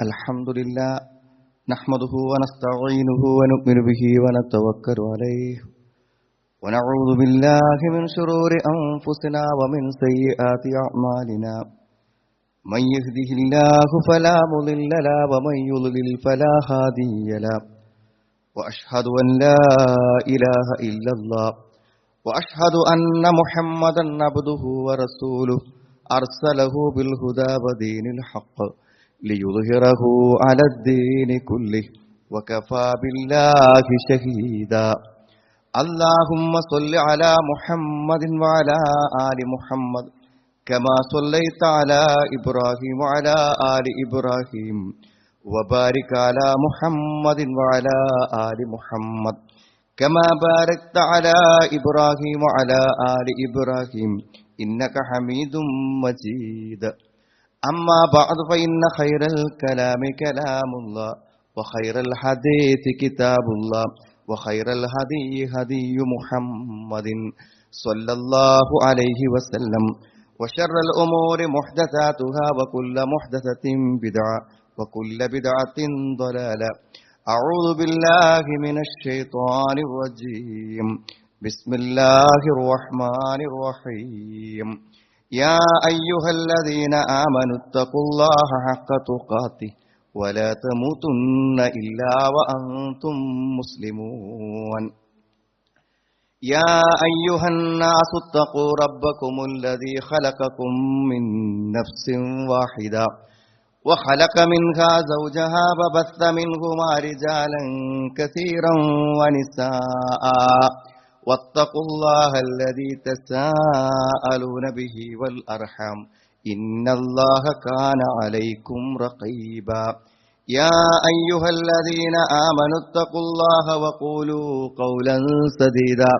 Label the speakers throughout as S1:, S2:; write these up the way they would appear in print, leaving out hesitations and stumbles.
S1: الحمد لله نحمده ونستعينه ونؤمن به ونتوكل عليه ونعوذ بالله من شرور أنفسنا ومن سيئات أعمالنا من يهده الله فلا مضل له ومن يضلل فلا هادي له وأشهد أن لا إله إلا الله وأشهد أن محمدا عبده ورسوله أرسله بالهدى ودين الحق ليظهره على الدين كله وكفى بالله شهيدا اللهم صل على محمد وعلى آل محمد كما صليت على إبراهيم وعلى آل إبراهيم وبارك على محمد وعلى آل محمد كما باركت على إبراهيم وعلى آل إبراهيم إنك حميد مجيد أما بعد فإن خير الكلام كلام الله وخير الحديث كتاب الله وخير الهدي هدي محمد صلى الله عليه وسلم وشر الأمور محدثاتها وكل محدثة بدعة وكل بدعة ضلالة أعوذ بالله من الشيطان الرجيم بسم الله الرحمن الرحيم يا أيها الذين آمنوا اتقوا الله حق تقاته ولا تموتن إلا وأنتم مسلمون يا أيها الناس اتقوا ربكم الذي خلقكم من نفس واحدة وخلق منها زوجها وبث منهما رجالا كثيرا ونساء واتقوا الله الذي تساءلون به والأرحام إن الله كان عليكم رقيبا يا أيها الذين آمنوا اتقوا الله وقولوا قولا سديدا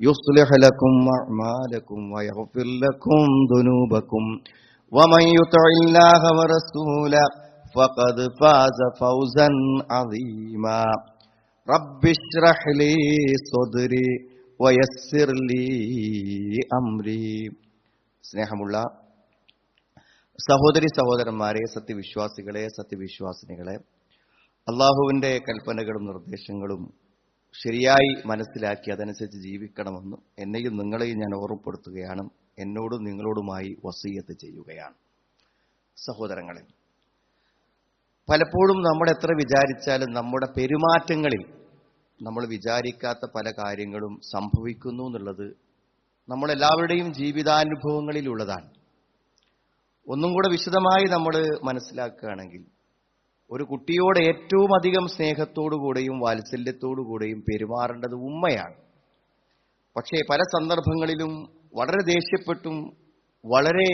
S1: يصلح لكم أعمالكم ويغفر لكم ذنوبكم ومن يطع الله ورسوله فقد فاز فوزا عظيما رب اشرح لي صدري ويسر لي أمري. സ്നേഹമുള്ള സഹോദരി സഹോദരന്മാരെ, സത്യവിശ്വാസികളെ, സത്യവിശ്വാസിനികളെ, അള്ളാഹുവിൻ്റെ കൽപ്പനകളും നിർദ്ദേശങ്ങളും ശരിയായി മനസ്സിലാക്കി അതനുസരിച്ച് ജീവിക്കണമെന്ന് എന്നെയും നിങ്ങളെയും ഞാൻ ഓർമ്മപ്പെടുത്തുകയാണ്. എന്നോടും നിങ്ങളോടുമായി വസിയ്യത്ത് ചെയ്യുകയാണ്. സഹോദരങ്ങളെ, പലപ്പോഴും നമ്മൾ എത്ര വിചാരിച്ചാലും നമ്മുടെ പെരുമാറ്റങ്ങളിൽ നമ്മൾ വിചാരിക്കാത്ത പല കാര്യങ്ങളും സംഭവിക്കുന്നു എന്നുള്ളത് നമ്മളെല്ലാവരുടെയും ജീവിതാനുഭവങ്ങളിലുള്ളതാണ്. ഒന്നും കൂടെ വിശദമായി നമ്മൾ മനസ്സിലാക്കുകയാണെങ്കിൽ, ഒരു കുട്ടിയോട് ഏറ്റവും അധികം സ്നേഹത്തോടുകൂടെയും വാത്സല്യത്തോടുകൂടെയും പെരുമാറേണ്ടത് ഉമ്മയാണ്. പക്ഷേ പല സന്ദർഭങ്ങളിലും വളരെ ദേഷ്യപ്പെട്ടും വളരെ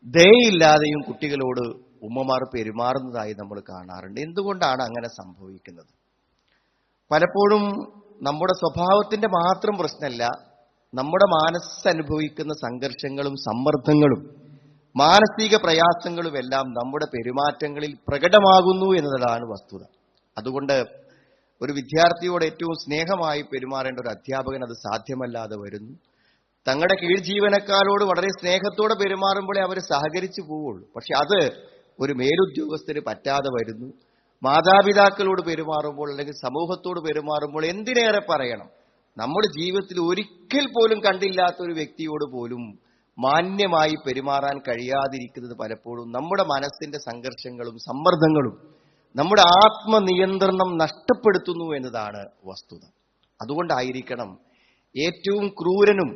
S1: ദയയില്ലാതെയും കുട്ടികളോട് ഉമ്മമാർ പെരുമാറുന്നതായി നമ്മൾ കാണാറുണ്ട്. എന്തുകൊണ്ടാണ് അങ്ങനെ സംഭവിക്കുന്നത്? പലപ്പോഴും നമ്മുടെ സ്വഭാവത്തിന്റെ മാത്രം പ്രശ്നമല്ല, നമ്മുടെ മനസ്സനുഭവിക്കുന്ന സംഘർഷങ്ങളും സമ്മർദ്ദങ്ങളും മാനസിക പ്രയാസങ്ങളുമെല്ലാം നമ്മുടെ പെരുമാറ്റങ്ങളിൽ പ്രകടമാകുന്നു എന്നതാണ് വസ്തുത. അതുകൊണ്ട് ഒരു വിദ്യാർത്ഥിയോട് ഏറ്റവും സ്നേഹമായി പെരുമാറേണ്ട ഒരു അധ്യാപകൻ അത് സാധ്യമല്ലാതെ വരുന്നു. തങ്ങളുടെ കീഴ് ജീവനക്കാരോട് വളരെ സ്നേഹത്തോടെ പെരുമാറുമ്പോഴേ അവർ സഹകരിച്ചു പോവുള്ളൂ. പക്ഷെ അത് ഒരു മേലുദ്യോഗസ്ഥന് പറ്റാതെ വരുന്നു. മാതാപിതാക്കളോട് പെരുമാറുമ്പോൾ അല്ലെങ്കിൽ സമൂഹത്തോട് പെരുമാറുമ്പോൾ എന്തിനേറെ പറയണം, നമ്മുടെ ജീവിതത്തിൽ ഒരിക്കൽ പോലും കണ്ടില്ലാത്ത ഒരു വ്യക്തിയോട് പോലും മാന്യമായി പെരുമാറാൻ കഴിയാതിരിക്കുന്നത് പലപ്പോഴും നമ്മുടെ മനസ്സിന്റെ സംഘർഷങ്ങളും സമ്മർദ്ദങ്ങളും നമ്മുടെ ആത്മനിയന്ത്രണം നഷ്ടപ്പെടുത്തുന്നു എന്നതാണ് വസ്തുത. അതുകൊണ്ടായിരിക്കണം ഏറ്റവും ക്രൂരനും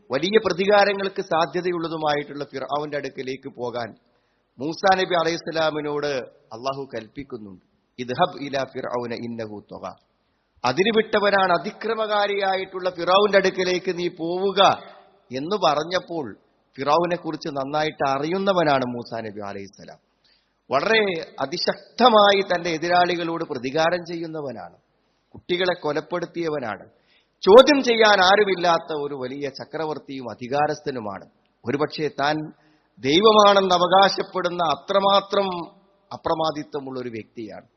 S1: വലിയ പ്രതികാരങ്ങൾക്ക് സാധ്യതയുള്ളതുമായിട്ടുള്ള ഫിർഔന്റെ അടുക്കലേക്ക് പോകാൻ മൂസാ നബി അലൈഹിസ്സലാമിനോട് അള്ളാഹു കൽപ്പിക്കുന്നുണ്ട്. ഇദ്ഹബ് ഇലാ ഫിർഔന ഇന്നഹു തഗ. അതിരുവിട്ടവനാണ്, അതിക്രമകാരിയായിട്ടുള്ള ഫിർഔന്റെ അടുക്കലേക്ക് നീ പോവുക എന്ന് പറഞ്ഞപ്പോൾ ഫിർഔനെ കുറിച്ച് നന്നായിട്ട് അറിയുന്നവനാണ് മൂസാ നബി അലൈഹിസ്സലാം. വളരെ അതിശക്തമായി തന്റെ എതിരാളികളോട് പ്രതികാരം ചെയ്യുന്നവനാണ്, കുട്ടികളെ കൊലപ്പെടുത്തിയവനാണ്, ചോദ്യം ചെയ്യാൻ ആരുമില്ലാത്ത ഒരു വലിയ ചക്രവർത്തിയും അധികാരസ്ഥനുമാണ്. ഒരുപക്ഷെ താൻ ദൈവമാണെന്ന് അവകാശപ്പെടുന്ന അത്രമാത്രം അപ്രമാദിത്വമുള്ള ഒരു വ്യക്തിയാണ്.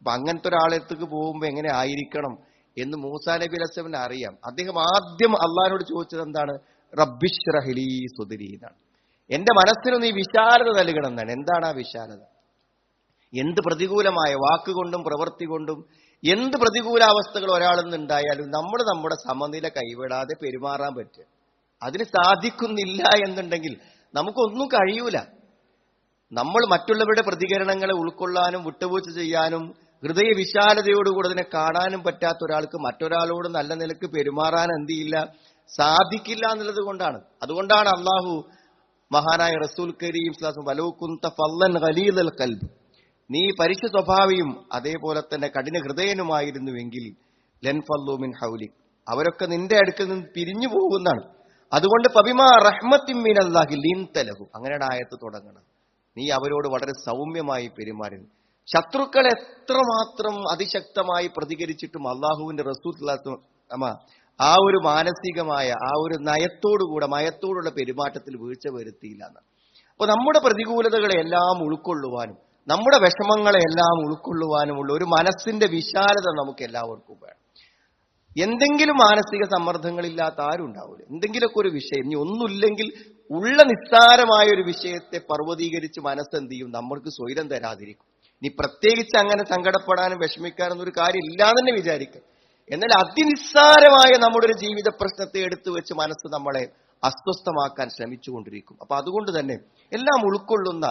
S1: അപ്പൊ അങ്ങനത്തെ ഒരാളെടുത്തേക്ക് പോകുമ്പോൾ എങ്ങനെ ആയിരിക്കണം എന്ന് മൂസാ നബി അലൈഹിസ്സലാമിന് അറിയാം. അദ്ദേഹം ആദ്യം അള്ളാഹിനോട് ചോദിച്ചത് എന്താണ്? റബ്ബിശ്റഹ് ലീ സുദ്രി എന്നാണ്. എന്റെ മനസ്സിന് നീ വിശാലത നൽകണം എന്നാണ്. എന്താണ് ആ വിശാലത? എന്ത് പ്രതികൂലമായ വാക്കുകൊണ്ടും പ്രവൃത്തി കൊണ്ടും എന്ത് പ്രതികൂലാവസ്ഥകൾ ഒരാളിൽ നിന്നുണ്ടായാലും നമ്മൾ നമ്മുടെ സമനില കൈവിടാതെ പെരുമാറാൻ പറ്റുക. അതിന് സാധിക്കുന്നില്ല എന്നുണ്ടെങ്കിൽ നമുക്കൊന്നും കഴിയൂല. നമ്മൾ മറ്റുള്ളവരുടെ പ്രതികരണങ്ങളെ ഉൾക്കൊള്ളാനും വിട്ടുവീഴ്ച ചെയ്യാനും ഹൃദയ വിശാലതയോടുകൂടെ അതിനെ കാണാനും പറ്റാത്ത ഒരാൾക്ക് മറ്റൊരാളോട് നല്ല നിലക്ക് പെരുമാറാൻ എന്ത് ചെയ്യില്ല, സാധിക്കില്ല എന്നുള്ളത് കൊണ്ടാണ്. അതുകൊണ്ടാണ് അള്ളാഹു മഹാനായ റസൂൽ കരീം വലൗ കുന്ത ഫല്ലൻ ഗലീദൽ ഖൽബ്, നീ പരുഷ സ്വഭാവിയും അതേപോലെ തന്നെ കഠിന ഹൃദയനുമായിരുന്നുവെങ്കിൽ ലൻ ഫല്ലു മിൻ ഹൗലിക്, അവരൊക്കെ നിന്റെ അടുക്കൽ നിന്ന് പിരിഞ്ഞു പോകുന്നതാണ്. അതുകൊണ്ട് ഫബിമാ റഹ്മത്തിൻ മിനല്ലാഹി ലിൻത ലഹു, അങ്ങനെയാണ് ആയത്ത് തുടങ്ങണം. നീ അവരോട് വളരെ സൗമ്യമായി പെരുമാറുന്നു. ശത്രുക്കൾ എത്രമാത്രം അതിശക്തമായി പ്രതികരിച്ചിട്ടും അള്ളാഹുവിന്റെ റസൂൽ ആ ഒരു മാനസികമായ ആ ഒരു മയത്തോടുള്ള പെരുമാറ്റത്തിൽ വീഴ്ച വരുത്തിയില്ല എന്നാണ്. അപ്പൊ നമ്മുടെ പ്രതികൂലതകളെ എല്ലാം ഉൾക്കൊള്ളുവാനും നമ്മുടെ വിഷമങ്ങളെ എല്ലാം ഉൾക്കൊള്ളുവാനുമുള്ള ഒരു മനസ്സിന്റെ വിശാലത നമുക്ക് എല്ലാവർക്കും വേണം. എന്തെങ്കിലും മാനസിക സമ്മർദ്ദങ്ങളില്ലാത്ത ആരും ഉണ്ടാവില്ല. എന്തെങ്കിലുമൊക്കെ ഒരു വിഷയം, ഇനി ഒന്നുമില്ലെങ്കിൽ ഉള്ള നിസ്സാരമായ ഒരു വിഷയത്തെ പർവ്വതീകരിച്ച് മനസ്സെന്ത് ചെയ്യും, നമ്മൾക്ക് സ്വൈരം തരാതിരിക്കും. ഇനി പ്രത്യേകിച്ച് അങ്ങനെ സങ്കടപ്പെടാനും വിഷമിക്കാനൊന്നും ഒരു കാര്യം ഇല്ലാന്ന് തന്നെ വിചാരിക്കും. എന്നാൽ അതിനിസ്സാരമായ നമ്മുടെ ഒരു ജീവിത പ്രശ്നത്തെ എടുത്തു വെച്ച് മനസ്സ് നമ്മളെ അസ്വസ്ഥമാക്കാൻ ശ്രമിച്ചുകൊണ്ടിരിക്കും. അപ്പൊ അതുകൊണ്ട് തന്നെ എല്ലാം ഉൾക്കൊള്ളുന്ന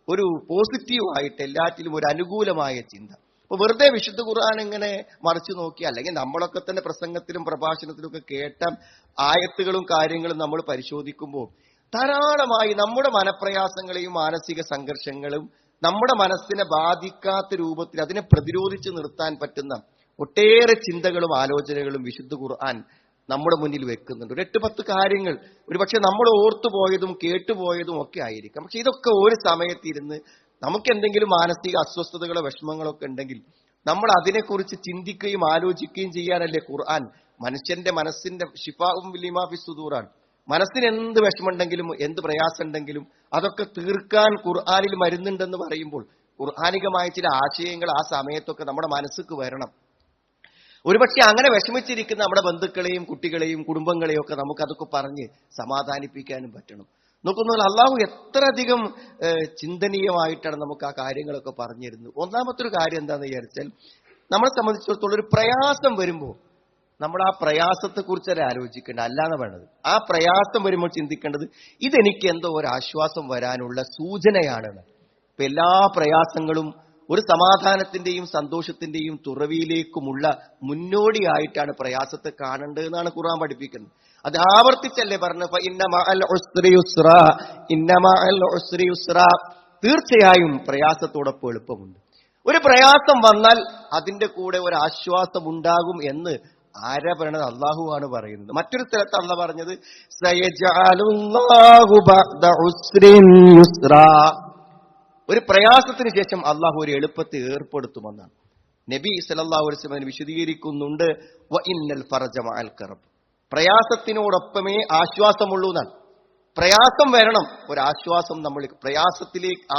S1: ഒരു പോസിറ്റീവായിട്ട് എല്ലാറ്റിലും ഒരു അനുകൂലമായ ചിന്ത. അപ്പൊ വെറുതെ വിശുദ്ധ ഖുർആൻ ഇങ്ങനെ മറിച്ചു നോക്കി, അല്ലെങ്കിൽ നമ്മളൊക്കെ തന്നെ പ്രസംഗത്തിലും പ്രഭാഷണത്തിലും ഒക്കെ കേട്ട ആയത്തുകളും കാര്യങ്ങളും നമ്മൾ പരിശോധിക്കുമ്പോൾ ധാരാളമായി നമ്മുടെ മനപ്രയാസങ്ങളെയും മാനസിക സംഘർഷങ്ങളും നമ്മുടെ മനസ്സിനെ ബാധിക്കാത്ത രൂപത്തിൽ അതിനെ പ്രതിരോധിച്ച് നിർത്താൻ പറ്റുന്ന ഒട്ടേറെ ചിന്തകളും ആലോചനകളും വിശുദ്ധ ഖുർആൻ നമ്മുടെ മുന്നിൽ വെക്കുന്നുണ്ട്. ഒരു 8-10 കാര്യങ്ങൾ ഒരുപക്ഷെ നമ്മൾ ഓർത്തുപോയതും കേട്ടുപോയതും ഒക്കെ ആയിരിക്കാം. പക്ഷെ ഇതൊക്കെ ഒരു സമയത്തിരുന്ന് നമുക്ക് എന്തെങ്കിലും മാനസിക അസ്വസ്ഥതകളോ വിഷമങ്ങളോ ഒക്കെ ഉണ്ടെങ്കിൽ നമ്മൾ അതിനെക്കുറിച്ച് ചിന്തിക്കുകയും ആലോചിക്കുകയും ചെയ്യാനല്ലേ ഖുർആൻ മനുഷ്യന്റെ മനസ്സിന്റെ ശിഫാഉം ലിമാ ഫി സുദൂറാണ്. മനസ്സിന് എന്ത് വിഷമമുണ്ടെങ്കിലും എന്ത് പ്രയാസം ഉണ്ടെങ്കിലും അതൊക്കെ തീർക്കാൻ ഖുർആനിൽ മരുന്നുണ്ടെന്ന് പറയുമ്പോൾ ഖുർആനികമായ ചില ആശയങ്ങൾ ആ സമയത്തൊക്കെ നമ്മുടെ മനസ്സിക്ക് വരണം. ഒരുപക്ഷെ അങ്ങനെ വിഷമിച്ചിരിക്കുന്ന നമ്മുടെ ബന്ധുക്കളെയും കുട്ടികളെയും കുടുംബങ്ങളെയും ഒക്കെ നമുക്കതൊക്കെ പറഞ്ഞ് സമാധാനിപ്പിക്കാനും പറ്റണം. നോക്കുന്നാൽ അള്ളാഹു എത്ര അധികം ചിന്തനീയമായിട്ടാണ് നമുക്ക് ആ കാര്യങ്ങളൊക്കെ പറഞ്ഞു തരുന്നത്. ഒന്നാമത്തെ ഒരു കാര്യം എന്താണെന്ന് വിചാരിച്ചാൽ, നമ്മളെ സംബന്ധിച്ചിടത്തോളം ഒരു പ്രയാസം വരുമ്പോൾ നമ്മൾ ആ പ്രയാസത്തെക്കുറിച്ചല്ലേ ആലോചിക്കേണ്ട, അല്ലാന്ന് വേണ്ടത്. ആ പ്രയാസം വരുമ്പോൾ ചിന്തിക്കേണ്ടത് ഇതെനിക്ക് എന്തോ ഒരു ആശ്വാസം വരാനുള്ള സൂചനയാണെന്ന്. ഇപ്പൊ എല്ലാ പ്രയാസങ്ങളും ഒരു സമാധാനത്തിന്റെയും സന്തോഷത്തിന്റെയും തുറവിയിലേക്കുമുള്ള മുന്നോടിയായിട്ടാണ് പ്രയാസത്തെ കാണേണ്ടതെന്നാണ് ഖുർആൻ പഠിപ്പിക്കുന്നത്. അത് ആവർത്തിച്ചല്ലേ പറഞ്ഞു, തീർച്ചയായും പ്രയാസത്തോടൊപ്പം എളുപ്പമുണ്ട്. ഒരു പ്രയാസം വന്നാൽ അതിന്റെ കൂടെ ഒരു ആശ്വാസം ഉണ്ടാകും എന്ന് ആരാ പറയണത്? അള്ളാഹു ആണ് പറയുന്നത്. മറ്റൊരു സ്ഥലത്ത് അള്ളാഹ് പറഞ്ഞത് സയജഅലുല്ലാഹു ബഅദ ഉസ്രിൻ യുസ്റാ, ഒരു പ്രയാസത്തിന് ശേഷം അള്ളാഹു ഒരു എളുപ്പത്തെ ഏർപ്പെടുത്തുമെന്നാണ് നബി സല്ലല്ലാഹു അലൈഹി വസല്ലം വിശദീകരിക്കുന്നുണ്ട്. വ ഇന്നൽ ഫറജ മഅൽ കറബ്, പ്രയാസത്തിനോടൊപ്പമേ ആശ്വാസമുള്ളൂ എന്നാണ്. പ്രയാസം വരണം, ഒരു ആശ്വാസം നമ്മൾ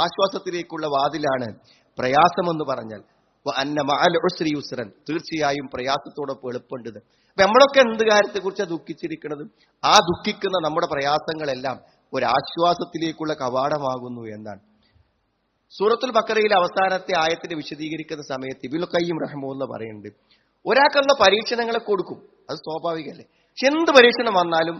S1: ആശ്വാസത്തിലേക്കുള്ള വാതിലാണ് പ്രയാസം എന്ന് പറഞ്ഞാൽ. അന്ന മഅൽ ഉസ്രി യുസ്റൻ, തീർച്ചയായും പ്രയാസത്തോടൊപ്പം എളുപ്പമുണ്ട്. അപ്പൊ നമ്മളൊക്കെ എന്ത് കാര്യത്തെ കുറിച്ചാണ് ദുഃഖിച്ചിരിക്കുന്നത്? ആ ദുഃഖിക്കുന്ന നമ്മുടെ പ്രയാസങ്ങളെല്ലാം ഒരു ആശ്വാസത്തിലേക്കുള്ള കവാടമാകുന്നു എന്നാണ്. സൂറത്തുൽ ബഖറയിലെ അവസാനത്തെ ആയത്തിനെ വിശദീകരിക്കുന്ന സമയത്ത് ഇബ്നുൽ ഖയ്യിം റഹിമഹുല്ലാഹ് പറയുന്നുണ്ട്, ഒരാൾക്കുള്ള പരീക്ഷണങ്ങളെ കൊടുക്കും, അത് സ്വാഭാവികമല്ലേ. പക്ഷെ എന്ത് പരീക്ഷണം വന്നാലും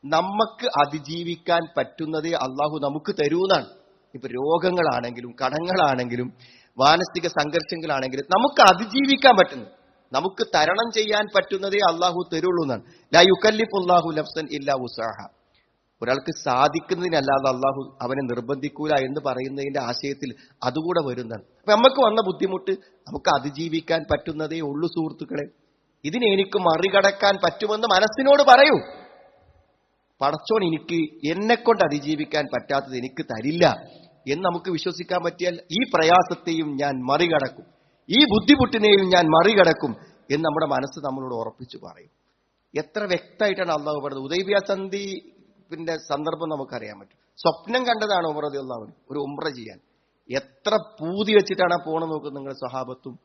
S1: നമുക്ക് അതിജീവിക്കാൻ പറ്റുന്നതേ അള്ളാഹു നമുക്ക് തരൂന്നാണ്. ഇപ്പൊ രോഗങ്ങളാണെങ്കിലും കടങ്ങളാണെങ്കിലും മാനസിക സംഘർഷങ്ങളാണെങ്കിലും നമുക്ക് അതിജീവിക്കാൻ പറ്റുന്നു, നമുക്ക് തരണം ചെയ്യാൻ പറ്റുന്നതേ അള്ളാഹു തരുള്ളൂ എന്നാണ്. ലാ യുകല്ലിഫുല്ലാഹു നഫ്സൻ ഇല്ലാ വുസ്അഹ, ഒരാൾക്ക് സാധിക്കുന്നതിനല്ലാതെ അള്ളാഹു അവനെ നിർബന്ധിക്കൂല എന്ന് പറയുന്നതിന്റെ ആശയത്തിൽ അതുകൂടെ വരുന്നതാണ്. അപ്പൊ നമുക്ക് വന്ന ബുദ്ധിമുട്ട് നമുക്ക് അതിജീവിക്കാൻ പറ്റുന്നതേ ഉള്ളൂ സുഹൃത്തുക്കളെ. ഇതിനെ എനിക്ക് മറികടക്കാൻ പറ്റുമെന്ന് മനസ്സിനോട് പറയൂ. പടച്ചോൻ എനിക്ക് എന്നെക്കൊണ്ട് അതിജീവിക്കാൻ പറ്റാത്തത് എനിക്ക് തരില്ല എന്ന് നമുക്ക് വിശ്വസിക്കാൻ പറ്റിയാൽ ഈ പ്രയാസത്തെയും ഞാൻ മറികടക്കും, ഈ ബുദ്ധിമുട്ടിനെയും ഞാൻ മറികടക്കും എന്ന് നമ്മുടെ മനസ്സ് നമ്മളോട് ഉറപ്പിച്ചു പറയും. എത്ര വ്യക്തമായിട്ടാണ് അള്ളാഹു പറഞ്ഞത്. ഹുദൈബിയ സന്ധിന്റെ സന്ദർഭം നമുക്കറിയാൻ പറ്റും. സ്വപ്നം കണ്ടതാണ് ഉമർ റളിയല്ലാഹു അൻഹു ഒരു ഉംറ ചെയ്യാൻ. എത്ര പൂതി വെച്ചിട്ടാണ് പോണെന്ന് നോക്കുന്നത് നിങ്ങളുടെ സ്വഹാബത്തും.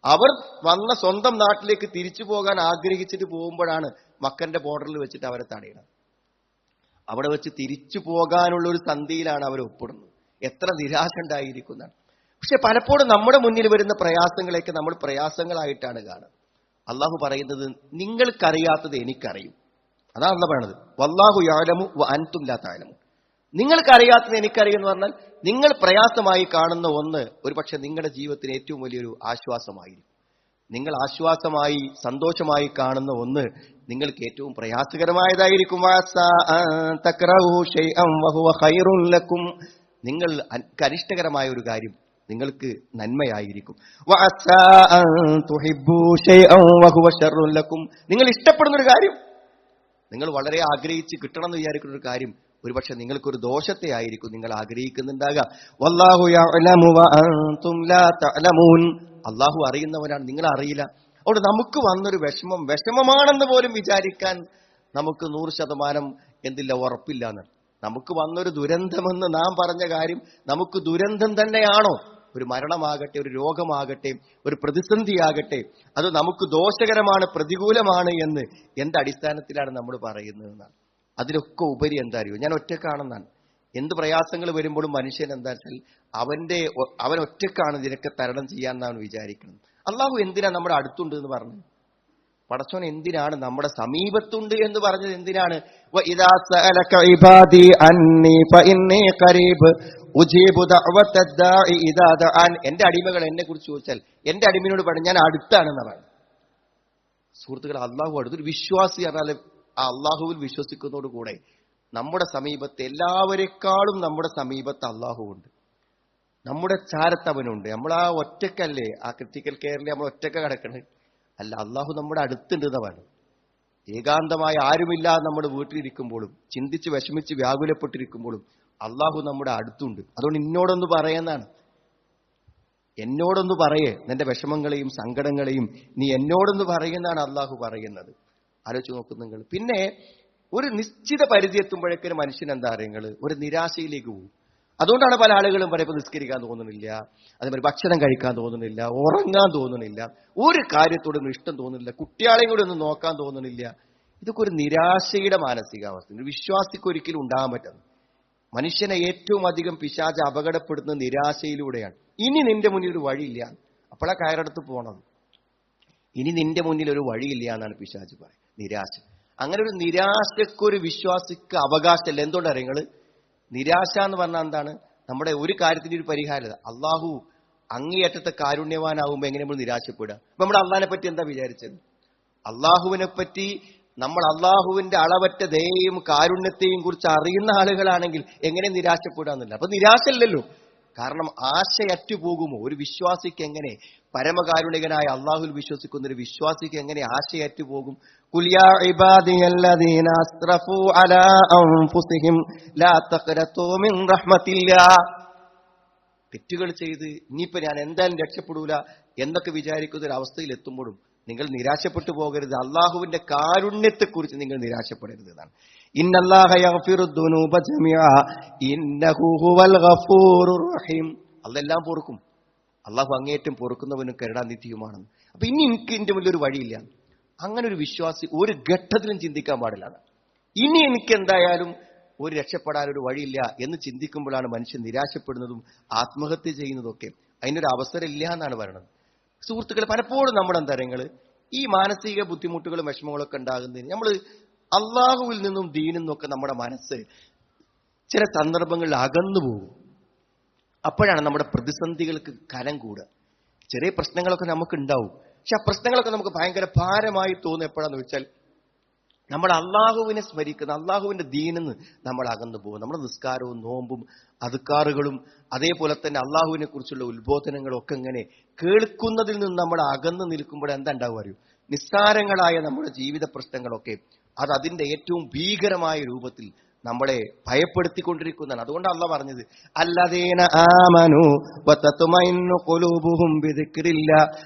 S1: അവർ വന്ന സ്വന്തം നാട്ടിലേക്ക് തിരിച്ചു പോകാൻ ആഗ്രഹിച്ചിട്ട് പോകുമ്പോഴാണ് മക്കന്റെ ബോർഡറിൽ വെച്ചിട്ട് അവരെ തടയുന്നത്. അവിടെ വെച്ച് തിരിച്ചു പോകാനുള്ള ഒരു സന്ധിയിലാണ് അവർ ഒപ്പിടുന്നത്. എത്ര നിരാശ ഉണ്ടായിരിക്കുന്നതാണ്. പക്ഷെ പലപ്പോഴും നമ്മുടെ മുന്നിൽ വരുന്ന പ്രയാസങ്ങളെയൊക്കെ നമ്മൾ പ്രയാസങ്ങളായിട്ടാണ് കാണുക. അള്ളാഹു പറയുന്നത് നിങ്ങൾക്കറിയാത്തത് എനിക്കറിയും. അതാണ് അള്ളാഹു പറയുന്നത്, വല്ലാഹു യഅലമു വ അൻതും ലാ തഅലമൂൻ. നിങ്ങൾക്കറിയാത്തത് എനിക്കറിയും എന്ന് പറഞ്ഞാൽ നിങ്ങൾ പ്രയാസമായി കാണുന്ന ഒന്ന് ഒരുപക്ഷെ നിങ്ങളുടെ ജീവിതത്തിന് ഏറ്റവും വലിയൊരു ആശ്വാസമായിരിക്കും. നിങ്ങൾ ആശ്വാസമായി സന്തോഷമായി കാണുന്ന ഒന്ന് നിങ്ങൾക്ക് ഏറ്റവും പ്രയാസകരമായതായിരിക്കും. നിങ്ങൾ അനിഷ്ടകരമായ ഒരു കാര്യം നിങ്ങൾക്ക് നന്മയായിരിക്കും. നിങ്ങൾ ഇഷ്ടപ്പെടുന്ന ഒരു കാര്യം, നിങ്ങൾ വളരെ ആഗ്രഹിച്ച് കിട്ടണം എന്ന് വിചാരിക്കുന്ന ഒരു കാര്യം ഒരുപക്ഷെ നിങ്ങൾക്കൊരു ദോഷത്തെ ആയിരിക്കും നിങ്ങൾ ആഗ്രഹിക്കുന്നുണ്ടാകുക. വല്ലാഹു യഅലമു വ അൻതും ലാ തഅലമൂൻ. അള്ളാഹു അറിയുന്നവനാണ്, നിങ്ങൾ അറിയില്ല. അതുകൊണ്ട് നമുക്ക് വന്നൊരു വിഷമമാണെന്ന് പോലും വിചാരിക്കാൻ നമുക്ക് 100% എന്തില്ല, ഉറപ്പില്ല എന്ന്. നമുക്ക് വന്നൊരു ദുരന്തമെന്ന് നാം പറഞ്ഞ കാര്യം നമുക്ക് ദുരന്തം തന്നെയാണോ? ഒരു മരണമാകട്ടെ, ഒരു രോഗമാകട്ടെ, ഒരു പ്രതിസന്ധിയാകട്ടെ, അത് നമുക്ക് ദോഷകരമാണ്, പ്രതികൂലമാണ് എന്ന് എന്തടിസ്ഥാനത്തിലാണ് നമ്മൾ പറയുന്നതെന്നാണ്. അതിലൊക്കെ ഉപരി എന്താ അറിയോ, ഞാൻ ഒറ്റക്കാണെന്നാണ്. എന്ത് പ്രയാസങ്ങൾ വരുമ്പോഴും മനുഷ്യൻ എന്താ വെച്ചാൽ അവൻ ഒറ്റക്കാണ് ഇതിനൊക്കെ തരണം ചെയ്യാന്നാണ് വിചാരിക്കുന്നത്. അള്ളാഹു എന്തിനാ നമ്മുടെ അടുത്തുണ്ട് എന്ന് പറഞ്ഞു? പടച്ചോൻ എന്തിനാണ് നമ്മുടെ സമീപത്തുണ്ട് എന്ന് പറഞ്ഞത്? എന്തിനാണ്? എന്റെ അടിമകൾ എന്നെ കുറിച്ച് ചോദിച്ചാൽ എന്റെ അടിമയോട് പറഞ്ഞു ഞാൻ അടുത്താണെന്ന് പറഞ്ഞു. സുഹൃത്തുക്കളെ, അള്ളാഹു അടുത്തൊരു വിശ്വാസി പറഞ്ഞാൽ ആ അള്ളാഹുവിൽ വിശ്വസിക്കുന്നതോടുകൂടെ നമ്മുടെ സമീപത്ത് എല്ലാവരെക്കാളും നമ്മുടെ സമീപത്ത് അള്ളാഹുവുണ്ട്, നമ്മുടെ ചാരത്തവനുണ്ട്. നമ്മൾ ആ ഒറ്റക്കല്ലേ, ആ ക്രിട്ടിക്കൽ കെയറിൽ നമ്മൾ ഒറ്റക്ക കിടക്കണേ അല്ല, അള്ളാഹു നമ്മുടെ അടുത്തുണ്ട് എന്നതാണ്. ഏകാന്തമായി ആരുമില്ലാതെ നമ്മുടെ വീട്ടിലിരിക്കുമ്പോഴും ചിന്തിച്ച് വിഷമിച്ച് വ്യാകുലപ്പെട്ടിരിക്കുമ്പോഴും അള്ളാഹു നമ്മുടെ അടുത്തുണ്ട്. അതുകൊണ്ട് എന്നോടൊന്ന് പറയുന്നതാണ്, എന്നോടൊന്ന് പറയേ, നിന്റെ വിഷമങ്ങളെയും സങ്കടങ്ങളെയും നീ എന്നോടൊന്ന് പറയുന്നതാണ് അള്ളാഹു പറയുന്നത്. ആലോചിച്ച് നോക്കും നിങ്ങൾ. പിന്നെ ഒരു നിശ്ചിത പരിധി എത്തുമ്പോഴേക്കൊരു മനുഷ്യൻ എന്താ അറിയുങ്ങൾ, ഒരു നിരാശയിലേക്ക് പോകും. അതുകൊണ്ടാണ് പല ആളുകളും പറയുമ്പോൾ നിസ്കരിക്കാൻ തോന്നുന്നില്ല, അതേപോലെ ഭക്ഷണം കഴിക്കാൻ തോന്നുന്നില്ല, ഉറങ്ങാൻ തോന്നുന്നില്ല, ഒരു കാര്യത്തോടും ഇഷ്ടം തോന്നുന്നില്ല, കുട്ടികളെയും കൂടി ഒന്നും നോക്കാൻ തോന്നുന്നില്ല. ഇതൊക്കെ ഒരു നിരാശയുടെ മാനസികാവസ്ഥ. ഒരു വിശ്വാസിക്ക് ഒരിക്കലും ഉണ്ടാകാൻ പറ്റുന്നത്. മനുഷ്യനെ ഏറ്റവും അധികം പിശാച് അപകടപ്പെടുന്ന നിരാശയിലൂടെയാണ്. ഇനി നിന്റെ മുന്നിൽ ഒരു വഴിയില്ല, അപ്പോഴാ കയറെടുത്ത് പോണത്. ഇനി നിന്റെ മുന്നിൽ ഒരു വഴിയില്ല എന്നാണ് പിശാച് പറയുന്നത്. നിരാശ, അങ്ങനെ ഒരു നിരാശക്കൊരു വിശ്വാസിക്ക് അവകാശമല്ല. എന്തുകൊണ്ടാണ് നിങ്ങൾ? നിരാശ എന്ന് പറഞ്ഞാൽ എന്താണ്? നമ്മുടെ ഒരു കാര്യത്തിന്റെ ഒരു പരിഹാരത. അള്ളാഹു അങ്ങേയറ്റത്തെ കാരുണ്യവാനാകുമ്പോൾ എങ്ങനെ നമ്മൾ നിരാശപ്പെടുക? അപ്പൊ നമ്മൾ അള്ളാഹിനെ പറ്റി എന്താ വിചാരിച്ചത്? അള്ളാഹുവിനെ പറ്റി നമ്മൾ അള്ളാഹുവിന്റെ അളവറ്റ ദയയും കാരുണ്യത്തെയും കുറിച്ച് അറിയുന്ന ആളുകളാണെങ്കിൽ എങ്ങനെ നിരാശപ്പെടാന്നില്ല. അപ്പൊ നിരാശയില്ലല്ലോ. കാരണം ആശയറ്റു പോകുമോ ഒരു വിശ്വാസിക്ക്? എങ്ങനെ പരമകാരുണികനായ അള്ളാഹുൽ വിശ്വസിക്കുന്ന ഒരു വിശ്വാസിക്ക് എങ്ങനെ ആശയറ്റു പോകും? ഖുൽ യാ ഇബാദിയല്ലദീന അസ്റഫൂ അലാ അൻഫുസിഹിം ലാ തഖ്നതൂ മിൻ റഹ്മത്തില്ലാഹ്. തെറ്റുകൾ ചെയ്ത് ഇനിയിപ്പോ ഞാൻ എന്തായാലും രക്ഷപ്പെടൂല എന്നൊക്കെ വിചാരിക്കുന്ന ഒരു അവസ്ഥയിൽ എത്തുമ്പോഴും നിങ്ങൾ നിരാശപ്പെട്ടു പോകരുത്. അള്ളാഹുവിന്റെ കാരുണ്യത്തെക്കുറിച്ച് നിങ്ങൾ നിരാശപ്പെടരുത് എന്നാണ്. ഇന്നല്ലാഹ യഗ്ഫിറു ദുനൂബ ജമീഅ ഇന്നഹു ഹുവൽ ഗഫൂറുർ റഹീം. അതെല്ലാം പൊറുക്കും. അള്ളാഹു അങ്ങേറ്റം പൊറുക്കുന്നവനും കരുണാനിധിയുമാണെന്ന്. അപ്പൊ ഇനി എനിക്ക് എന്റെ വലിയൊരു വഴിയില്ല. അങ്ങനെ ഒരു വിശ്വാസി ഒരു ഘട്ടത്തിലും ചിന്തിക്കാൻ പാടില്ല. ഇനി എനിക്ക് എന്തായാലും ഒരു രക്ഷപ്പെടാനൊരു വഴിയില്ല എന്ന് ചിന്തിക്കുമ്പോഴാണ് മനുഷ്യൻ നിരാശപ്പെടുന്നതും ആത്മഹത്യ ചെയ്യുന്നതൊക്കെ. അതിനൊരു അവസരം ഇല്ല എന്നാണ് പറയുന്നത്. സുഹൃത്തുക്കളെ, പലപ്പോഴും നമ്മുടെ എന്താ ഈ മാനസിക ബുദ്ധിമുട്ടുകളും വിഷമങ്ങളൊക്കെ ഉണ്ടാകുന്നതിന് നമ്മൾ അള്ളാഹുവിൽ നിന്നും ദീനിൽ നിന്നൊക്കെ നമ്മുടെ മനസ്സ് ചില സന്ദർഭങ്ങളിൽ അകന്നു പോകും. അപ്പോഴാണ് നമ്മുടെ പ്രതിസന്ധികൾക്ക് കനം കൂടുക. ചെറിയ പ്രശ്നങ്ങളൊക്കെ നമുക്ക് ഉണ്ടാവും, പക്ഷെ ആ പ്രശ്നങ്ങളൊക്കെ നമുക്ക് ഭയങ്കര ഭാരമായി തോന്നുക എപ്പോഴാന്ന് വെച്ചാൽ നമ്മൾ അള്ളാഹുവിനെ സ്മരിക്കുന്ന അള്ളാഹുവിന്റെ ദീനിന്ന് നമ്മൾ അകന്നു പോകും. നമ്മുടെ നിസ്കാരവും നോമ്പും അദ്കാറുകളും അതേപോലെ തന്നെ അള്ളാഹുവിനെ കുറിച്ചുള്ള ഉത്ബോധനങ്ങളും ഒക്കെ ഇങ്ങനെ കേൾക്കുന്നതിൽ നിന്ന് നമ്മൾ അകന്നു നിൽക്കുമ്പോൾ എന്താ ഉണ്ടാവുക അറിയൂ? നിസ്സാരങ്ങളായ നമ്മുടെ ജീവിത പ്രശ്നങ്ങളൊക്കെ അത് അതിന്റെ ഏറ്റവും ഭീകരമായ രൂപത്തിൽ നമ്മളെ ഭയപ്പെടുത്തിക്കൊണ്ടിരിക്കുന്നതാണ്. അതുകൊണ്ട് അള്ളാഹ് പറഞ്ഞത് അല്ലദീന ആമനു വതത്മഇന്നു ഖുലൂബുഹും ബിദിക്രില്ലാ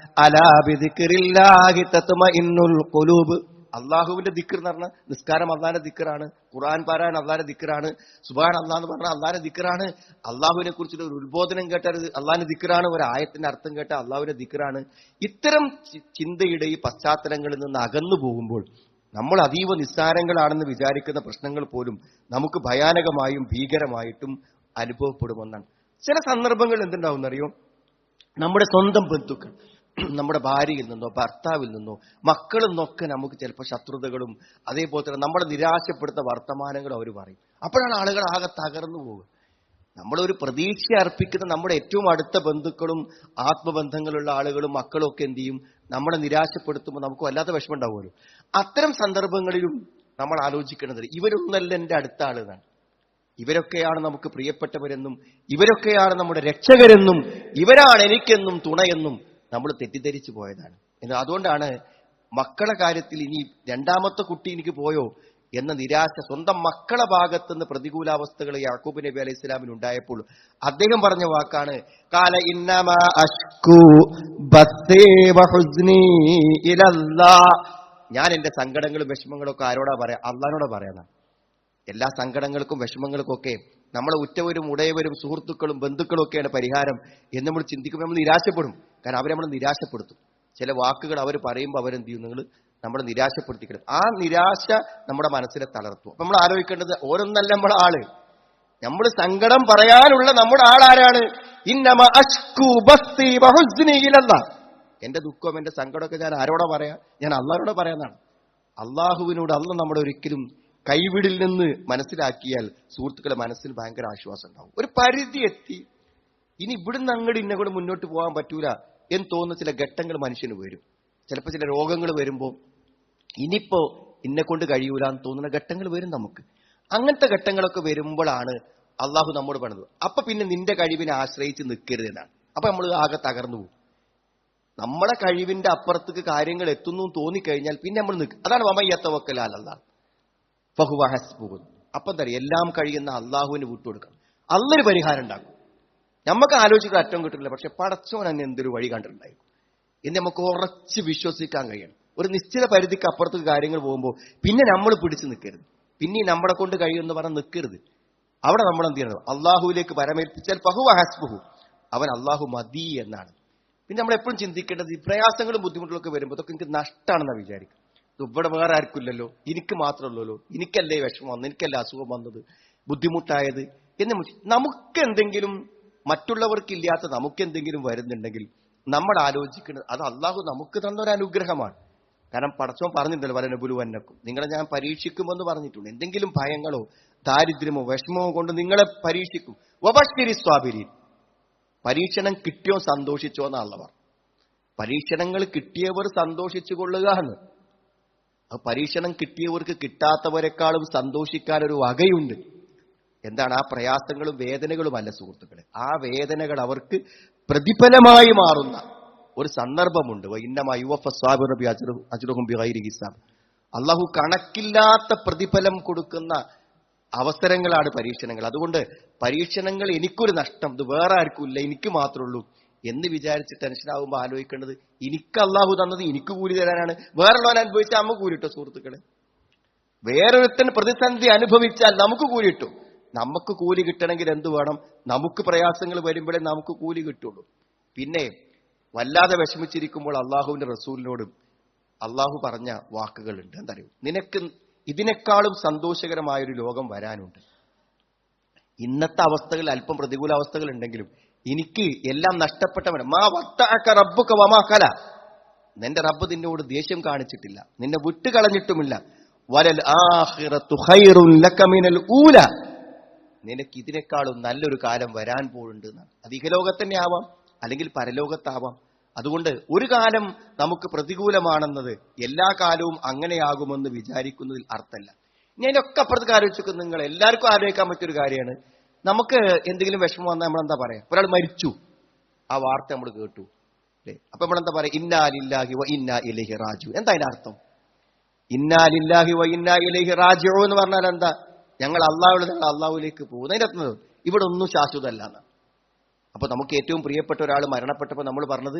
S1: അലാ ബിദിക്രില്ലാഹി തത്മഇന്നുൽ ഖുലൂബ്. അള്ളാഹുവിന്റെ ദിക്ർ എന്ന് പറഞ്ഞാൽ നിസ്കാരം അള്ളാഹിന്റെ ദിക്റാണ്, ഖുർആൻ പാരായണം അള്ളാഹിന്റെ ദിക്റാണ്, സുബ്ഹാൻ അള്ളാഹ് എന്ന് പറഞ്ഞാൽ അള്ളാഹിന്റെ ദിക്റാണ്, അള്ളാഹുവിനെ കുറിച്ചുള്ള ഒരു ഉത്ബോധനം കേട്ടാൽ അള്ളാഹിന്റെ ദിക്റാണ്, ഒരു ആയത്തിന്റെ അർത്ഥം കേട്ടാൽ അള്ളാഹുവിന്റെ ദിക്റാണ്. ഇത്തരം ചിന്തയുടെ ഈ പശ്ചാത്തലങ്ങളിൽ നിന്ന് അകന്നു പോകുമ്പോൾ നമ്മൾ അതീവ നിസ്സാരങ്ങളാണെന്ന് വിചാരിക്കുന്ന പ്രശ്നങ്ങൾ പോലും നമുക്ക് ഭയാനകമായും ഭീകരമായിട്ടും അനുഭവപ്പെടുമെന്നാണ്. ചില സന്ദർഭങ്ങളിൽ എന്തുണ്ടാവും എന്നറിയോ? നമ്മുടെ സ്വന്തം ബന്ധുക്കൾ, നമ്മുടെ ഭാര്യയിൽ നിന്നോ ഭർത്താവിൽ നിന്നോ മക്കളിൽ നിന്നൊക്കെ നമുക്ക് ചിലപ്പോൾ ശത്രുതകളും അതേപോലെ തന്നെ നമ്മളെ നിരാശപ്പെടുത്തുന്ന വർത്തമാനങ്ങളും അവർ പറയും. അപ്പോഴാണ് ആളുകൾ ആകെ തകർന്നു പോകുക. നമ്മളൊരു പ്രതീക്ഷ അർപ്പിക്കുന്ന നമ്മുടെ ഏറ്റവും അടുത്ത ബന്ധുക്കളും ആത്മബന്ധങ്ങളുള്ള ആളുകളും മക്കളും ഒക്കെ എന്ത് ചെയ്യും, നമ്മളെ നിരാശപ്പെടുത്തുമ്പോൾ നമുക്ക് വല്ലാത്ത വിഷമം ഉണ്ടാവുമല്ലോ. അത്തരം സന്ദർഭങ്ങളിലും നമ്മൾ ആലോചിക്കേണ്ടത് ഇവരൊന്നല്ല എൻ്റെ അടുത്ത ആളെന്നാണ്. ഇവരൊക്കെയാണ് നമുക്ക് പ്രിയപ്പെട്ടവരെന്നും ഇവരൊക്കെയാണ് നമ്മുടെ രക്ഷകരെന്നും ഇവരാണ് എനിക്കെന്നും തുണയെന്നും നമ്മൾ തെറ്റിദ്ധരിച്ചു പോയതാണ്. അതുകൊണ്ടാണ് മക്കളെ കാര്യത്തിൽ ഇനി രണ്ടാമത്തെ കുട്ടി എനിക്ക് പോയോ എന്ന നിരാശ സ്വന്തം മക്കളെ ഭാഗത്തുനിന്ന് പ്രതികൂലാവസ്ഥകൾ യാക്കൂബ് നബി അലൈഹി ഇസ്ലാമിന് ഉണ്ടായപ്പോൾ അദ്ദേഹം പറഞ്ഞ വാക്കാണ് കാല ഇന്നമാ അഷ്കൂ ബസ്സീ വഹുസ്നീ ഇലല്ലാഹ്. ഞാൻ എന്റെ സങ്കടങ്ങളും വിഷമങ്ങളും ഒക്കെ ആരോടാ പറയാ? അള്ളാഹിനോടാ പറയാനാണ്. എല്ലാ സങ്കടങ്ങൾക്കും വിഷമങ്ങൾക്കും ഒക്കെ നമ്മളെ ഉറ്റവരും ഉടയവരും സുഹൃത്തുക്കളും ബന്ധുക്കളും ഒക്കെയാണ് പരിഹാരം എന്ന് നമ്മൾ ചിന്തിക്കുമ്പോൾ നമ്മൾ നിരാശപ്പെടും. കാരണം അവരെ നമ്മൾ നിരാശപ്പെടുത്തും. ചില വാക്കുകൾ അവർ പറയുമ്പോൾ അവരെന്ത് ചെയ്യും, നിങ്ങൾ നമ്മളെ നിരാശപ്പെടുത്തിക്കണം. ആ നിരാശ നമ്മുടെ മനസ്സിനെ തളർത്തും. അപ്പൊ നമ്മൾ ആലോചിക്കേണ്ടത് ഓരോന്നല്ല നമ്മളെ ആള്. നമ്മൾ സങ്കടം പറയാനുള്ള നമ്മുടെ ആളാരാണ്? ഇന്നമ അഷ്കൂ ബസ്സീ വഹുസ്നീ ഇലല്ലാഹ്. എന്റെ ദുഃഖം എന്റെ സങ്കടമൊക്കെ ഞാൻ ആരോടാ പറയാ? ഞാൻ അള്ളാഹിനോട് പറയാന്നാണ്. അള്ളാഹുവിനോട് അള്ളാഹ് നമ്മളെ ഒരിക്കലും കൈവിടില്ലെന്ന് മനസ്സിലാക്കിയാൽ സുഹൃത്തുക്കളെ മനസ്സിന് ഭയങ്കര ആശ്വാസം ഉണ്ടാവും. ഒരു പരിധി എത്തി ഇനി ഇവിടുന്ന് അങ്ങോട്ട് ഇന്നെ കൂടെ മുന്നോട്ട് പോകാൻ പറ്റൂല എന്ന് തോന്നുന്ന ചില ഘട്ടങ്ങൾ മനുഷ്യന് വരും. ചിലപ്പോൾ ചില രോഗങ്ങൾ വരുമ്പോൾ ഇനിയിപ്പോ ഇന്നെ കൊണ്ട് കഴിയൂല എന്ന് തോന്നുന്ന ഘട്ടങ്ങൾ വരും നമുക്ക്. അങ്ങനത്തെ ഘട്ടങ്ങളൊക്കെ വരുമ്പോഴാണ് അള്ളാഹു നമ്മോട് പറഞ്ഞത് അപ്പൊ പിന്നെ നിന്റെ കഴിവിനെ ആശ്രയിച്ച് നിൽക്കരുത് എന്നാണ്. അപ്പൊ നമ്മൾ ആകെ തകർന്നു പോകും. നമ്മളെ കഴിവിന്റെ അപ്പുറത്തേക്ക് കാര്യങ്ങൾ എത്തുന്നു തോന്നിക്കഴിഞ്ഞാൽ പിന്നെ നമ്മൾ നിൽക്കും. അതാണ് വമയ്യത്തവക്കൽ അലല്ലാഹ് ഫഹുവ ഹസ്ബുഹു. അപ്പൊ എന്താ പറയുക, എല്ലാം കഴിയുന്ന അള്ളാഹുവിന് വിട്ടുകൊടുക്കണം. അള്ളൊരു പരിഹാരം ഉണ്ടാക്കും. നമുക്ക് ആലോചിക്കാൻ അറ്റം കിട്ടില്ല, പക്ഷെ പടച്ചോൻ തന്നെ എന്തൊരു വഴി കണ്ടിട്ടുണ്ടായിരിക്കും എന്ന് നമുക്ക് ഉറച്ച് വിശ്വസിക്കാൻ കഴിയണം. ഒരു നിശ്ചിത പരിധിക്ക് അപ്പുറത്തേക്ക് കാര്യങ്ങൾ പോകുമ്പോൾ പിന്നെ നമ്മൾ പിടിച്ചു നിൽക്കരുത്. പിന്നെ നമ്മളെ കൊണ്ട് കഴിയുമെന്ന് പറഞ്ഞ് നിൽക്കരുത്. അവിടെ നമ്മൾ എന്ത് ചെയ്യണം? അള്ളാഹുവിലേക്ക് പരമേൽപ്പിച്ചാൽ ഫഹുവ ഹസ്ബുഹു, അവൻ അള്ളാഹു മതി എന്നാണ്. പിന്നെ നമ്മൾ എപ്പോഴും ചിന്തിക്കേണ്ടത് ഈ പ്രയാസങ്ങളും ബുദ്ധിമുട്ടുകളൊക്കെ വരുമ്പോൾ ഇതൊക്കെ എനിക്ക് നഷ്ടമാണെന്നാണ് വിചാരിക്കും. ഇവിടെ വേറെ ആർക്കില്ലല്ലോ, എനിക്ക് മാത്രമല്ലല്ലോ, എനിക്കല്ലേ വിഷമം വന്നത്, എനിക്കല്ലേ അസുഖം വന്നത്, ബുദ്ധിമുട്ടായത് എന്ന് നമുക്ക് എന്തെങ്കിലും മറ്റുള്ളവർക്കില്ലാത്ത നമുക്ക് എന്തെങ്കിലും വരുന്നുണ്ടെങ്കിൽ നമ്മൾ ആലോചിക്കുന്നത് അത് അള്ളാഹു നമുക്ക് തന്നൊരു അനുഗ്രഹമാണ്. കാരണം പടച്ചോൻ പറഞ്ഞിട്ടുണ്ടല്ലോ വലനബുലുവന്നക്കും, നിങ്ങളെ ഞാൻ പരീക്ഷിക്കുമെന്ന് പറഞ്ഞിട്ടുണ്ട്. എന്തെങ്കിലും ഭയങ്ങളോ ദാരിദ്ര്യമോ വിഷമമോ കൊണ്ട് നിങ്ങളെ പരീക്ഷിക്കും. വബശ്ശിരി സ്വാബിരീൻ, പരീക്ഷണം കിട്ടിയോ സന്തോഷിച്ചോ എന്നാണല്ലോ. പരീക്ഷണങ്ങൾ കിട്ടിയവർ സന്തോഷിച്ചു കൊള്ളുക എന്ന്. ആ പരീക്ഷണം കിട്ടിയവർക്ക് കിട്ടാത്തവരെക്കാളും സന്തോഷിക്കാൻ ഒരു വകയുണ്ട്. എന്താണ്? ആ പ്രയാസങ്ങളും വേദനകളും അല്ല സുഹൃത്തുക്കളെ, ആ വേദനകൾ അവർക്ക് പ്രതിഫലമായി മാറുന്ന ഒരു സന്ദർഭമുണ്ട്. അള്ളാഹു കണക്കില്ലാത്ത പ്രതിഫലം കൊടുക്കുന്ന അവസരങ്ങളാണ് പരീക്ഷണങ്ങൾ. അതുകൊണ്ട് പരീക്ഷണങ്ങൾ എനിക്കൊരു നഷ്ടം, ഇത് വേറെ ആർക്കും ഇല്ല, എനിക്ക് മാത്രമേ ഉള്ളൂ എന്ന് വിചാരിച്ച് ടെൻഷനാകുമ്പോൾ ആലോചിക്കേണ്ടത് എനിക്ക് അള്ളാഹു തന്നത് എനിക്ക് കൂലി തരാനാണ്. വേറെയുള്ളവൻ അനുഭവിച്ചാൽ നമുക്ക് കൂലിട്ടോ സുഹൃത്തുക്കളെ. വേറൊരുത്തൻ പ്രതിസന്ധി അനുഭവിച്ചാൽ നമുക്ക് കൂലി കിട്ടും. നമുക്ക് കൂലി കിട്ടണമെങ്കിൽ എന്ത് വേണം? നമുക്ക് പ്രയാസങ്ങൾ വരുമ്പോഴേ നമുക്ക് കൂലി കിട്ടുള്ളൂ. പിന്നെ വല്ലാതെ വിഷമിച്ചിരിക്കുമ്പോൾ അള്ളാഹുവിന്റെ റസൂലിനോടും അള്ളാഹു പറഞ്ഞ വാക്കുകളുണ്ട്. എന്തറിയോ? നിനക്ക് ഇതിനേക്കാളും സന്തോഷകരമായൊരു ലോകം വരാനുണ്ട്. ഇന്നത്തെ അവസ്ഥകളിൽ അല്പം പ്രതികൂല അവസ്ഥകൾ ഉണ്ടെങ്കിലും എനിക്ക് എല്ലാം നഷ്ടപ്പെട്ടവൻ മാ വത്തഅക റബ്ബുക വമാ ഖല, നിന്റെ റബ്ബ് നിന്നോട് ദേഷ്യം കാണിച്ചിട്ടില്ല, നിന്നെ വിട്ടുകളഞ്ഞിട്ടുമില്ല. വലൽ ആഖിറത്തു ഖൈറുൻ ലക മിനൽ ഊല, നിനക്ക് ഇതിനേക്കാളും നല്ലൊരു കാലം വരാൻ പോകുന്നുണ്ട്. അത് ഇഹലോകത്ത് തന്നെ ആവാം, അല്ലെങ്കിൽ പരലോകത്താവാം. അതുകൊണ്ട് ഒരു കാലം നമുക്ക് പ്രതികൂലമാണെന്നത് എല്ലാ കാലവും അങ്ങനെയാകുമെന്ന് വിചാരിക്കുന്നതിൽ അർത്ഥമല്ല. ഇനി അതിനൊക്കെ അപ്പുറത്ത് ആലോചിച്ചു, നിങ്ങൾ എല്ലാവർക്കും ആലോചിക്കാൻ പറ്റിയൊരു കാര്യമാണ്. നമുക്ക് എന്തെങ്കിലും വിഷമം വന്നാൽ നമ്മളെന്താ പറയാ? ഒരാൾ മരിച്ചു, ആ വാർത്ത നമ്മൾ കേട്ടു അല്ലേ? അപ്പൊ നമ്മളെന്താ പറയാ? ഇന്നാ ലില്ലാഹി വ ഇന്നാ ഇലൈഹി റാജിഊൻ. എന്താ അതിന്റെ അർത്ഥം? ഇന്നാ ലില്ലാഹി വ ഇന്നാ ഇലൈഹി റാജിഊൻ എന്ന് പറഞ്ഞാൽ എന്താ? ഞങ്ങൾ അള്ളാഹുവിലേക്ക് പോകും. അതിന്റെ അർത്ഥം ഇവിടെ ഒന്നും ശാശ്വതമല്ല എന്നാണ്. അപ്പൊ നമുക്ക് ഏറ്റവും പ്രിയപ്പെട്ട ഒരാൾ മരണപ്പെട്ടപ്പോൾ നമ്മൾ പറഞ്ഞത്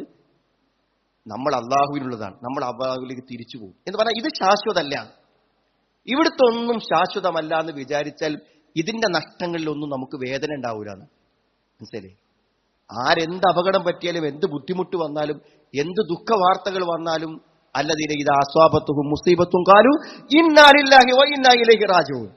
S1: നമ്മൾ അള്ളാഹുവിനുള്ളതാണ്, നമ്മൾ അള്ളാഹുവിലേക്ക് തിരിച്ചു പോകും എന്ന് പറഞ്ഞാൽ ഇത് ശാശ്വതമല്ല. ഇവിടുത്തെ ഒന്നും ശാശ്വതമല്ല എന്ന് വിചാരിച്ചാൽ ഇതിന്റെ നഷ്ടങ്ങളിലൊന്നും നമുക്ക് വേദന ഉണ്ടാവൂല എന്ന് മനസ്സിലേ. ആരെന്ത് അപകടം പറ്റിയാലും, എന്ത് ബുദ്ധിമുട്ട് വന്നാലും, എന്ത് ദുഃഖ വാർത്തകൾ വന്നാലും അല്ലദീന ഇദാ അസ്വാബത്തുഹും മുസീബത്തുൻ ഖാലു ഇന്നാ ലില്ലാഹി വ ഇന്നാ ഇലൈഹി റാജിഊൻ.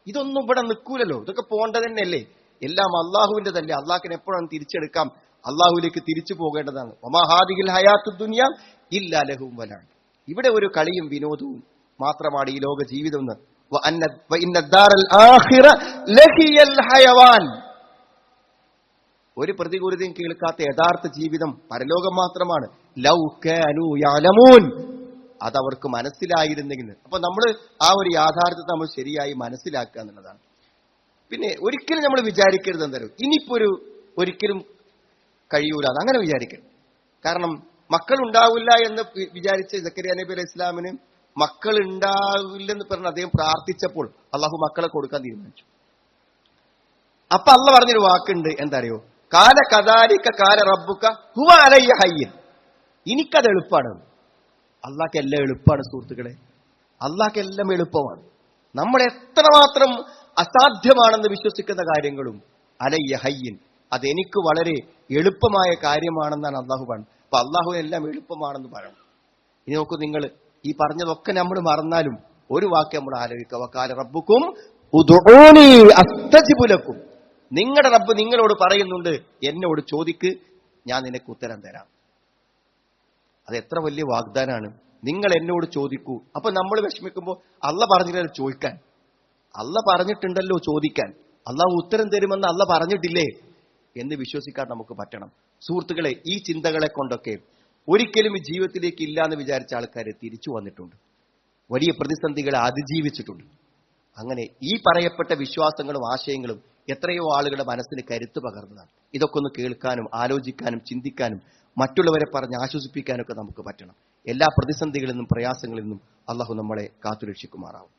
S1: ഇതൊന്നും ഇവിടെ നിൽക്കൂലല്ലോ, ഇതൊക്കെ പോകേണ്ടത് തന്നെയല്ലേ. എല്ലാം അള്ളാഹുവിന്റെ തന്നെ. അള്ളാഹിനെ എപ്പോഴാണ് തിരിച്ചെടുക്കാം, അള്ളാഹുവിലേക്ക് തിരിച്ചു പോകേണ്ടതാണ്. വമാ ഹാദിഹിൽ ഹയാത്തുദ് ദുനിയ ഇല്ലാ ലഹുവും വലഅബ്. ഇവിടെ ഒരു കളിയും വിനോദവും മാത്രമാണ് ഈ ലോക ജീവിതം എന്ന്. വഇന്ന ദാറൽ ആഖിറ ലഹിയൽ ഹയവാൻ. ഒരു പ്രതികൂലതയും കേൾക്കാത്ത യഥാർത്ഥ ജീവിതം പരലോകം മാത്രമാണ്. ലൗ കാനൂ യഅലമൂൻ. അതവർക്ക് മനസ്സിലായിരുന്നെങ്കിൽ. അപ്പൊ നമ്മൾ ആ ഒരു യാഥാർത്ഥ്യത്തെ നമ്മൾ ശരിയായി മനസ്സിലാക്കുക എന്നുള്ളതാണ്. പിന്നെ ഒരിക്കലും നമ്മൾ വിചാരിക്കരുത് എന്തായാലും ഇനിയിപ്പോ ഒരിക്കലും കഴിയൂല അങ്ങനെ വിചാരിക്കരുത്. കാരണം മക്കൾ ഉണ്ടാവില്ല എന്ന് വിചാരിച്ച സക്കരിയ നബി അലൈഹി ഇസ്ലാമിന് മക്കൾ ഉണ്ടാവില്ലെന്ന് പറഞ്ഞ് അദ്ദേഹം പ്രാർത്ഥിച്ചപ്പോൾ അള്ളാഹു മക്കളെ കൊടുക്കാൻ തീരുമാനിച്ചു. അപ്പൊ അള്ളാഹ് പറഞ്ഞൊരു വാക്കുണ്ട്, എന്താ അറിയോ? കാല കദാലിക കാല റബ്ബുക ഹുവ അലയ്യ ഹയ്യൻ. എനിക്കത് എളുപ്പമാണ്. അള്ളാഹ്ക്ക് എല്ലാം എളുപ്പമാണ് സുഹൃത്തുക്കളെ. അള്ളാഹ്ക്ക് എല്ലാം എളുപ്പമാണ്. നമ്മൾ എത്രമാത്രം അസാധ്യമാണെന്ന് വിശ്വസിക്കുന്ന കാര്യങ്ങളും അലയ്യ ഹയ്യൻ, അതെനിക്ക് വളരെ എളുപ്പമായ കാര്യമാണെന്നാണ് അള്ളാഹു പറഞ്ഞത്. അപ്പൊ അള്ളാഹു എല്ലാം എളുപ്പമാണെന്ന് പറയണം. ഇനി നോക്കൂ, നിങ്ങൾ ഈ പറഞ്ഞതൊക്കെ നമ്മൾ മറന്നാലും ഒരു വാക്ക് നമ്മൾ ആലോചിക്കുക. വഖാല റബ്ബുക്കും ഉദ്ഉനി അസ്തജിബു ലക്കും. നിങ്ങളുടെ റബ്ബ് നിങ്ങളോട് പറയുന്നുണ്ട്, എന്നോട് ചോദിക്ക്, ഞാൻ നിനക്ക് ഉത്തരം തരാം. അത് എത്ര വലിയ വാഗ്ദാനാണ്. നിങ്ങൾ എന്നോട് ചോദിക്കൂ. അപ്പൊ നമ്മൾ വിഷമിക്കുമ്പോൾ അള്ള പറഞ്ഞില്ലല്ലോ ചോദിക്കാൻ. അള്ള പറഞ്ഞിട്ടുണ്ടല്ലോ ചോദിക്കാൻ. അള്ളാഹു ഉത്തരം തരുമെന്ന് അള്ള പറഞ്ഞിട്ടില്ലേ എന്ന് വിശ്വസിക്കാൻ നമുക്ക് പറ്റണം. സുഹൃത്തുക്കളെ, ഈ ചിന്തകളെ കൊണ്ടൊക്കെ ഒരിക്കലും ഈ ജീവിതത്തിലേക്ക് ഇല്ല എന്ന് വിചാരിച്ച ആൾക്കാർ തിരിച്ചു വന്നിട്ടുണ്ട്, വലിയ പ്രതിസന്ധികളെ അതിജീവിച്ചിട്ടുണ്ട്. അങ്ങനെ ഈ പറയപ്പെട്ട വിശ്വാസങ്ങളും ആശയങ്ങളും എത്രയോ ആളുകളുടെ മനസ്സിന് കരുത്ത് പകർന്നതാണ്. ഇതൊക്കെ ഒന്ന് കേൾക്കാനും ആലോചിക്കാനും ചിന്തിക്കാനും മറ്റുള്ളവരെ പറഞ്ഞ് ആശ്വസിപ്പിക്കാനൊക്കെ നമുക്ക് പറ്റണം. എല്ലാ പ്രതിസന്ധികളിൽ നിന്നും പ്രയാസങ്ങളിൽ നിന്നും അള്ളാഹു നമ്മളെ കാത്തുരക്ഷിക്കുമാറാവും.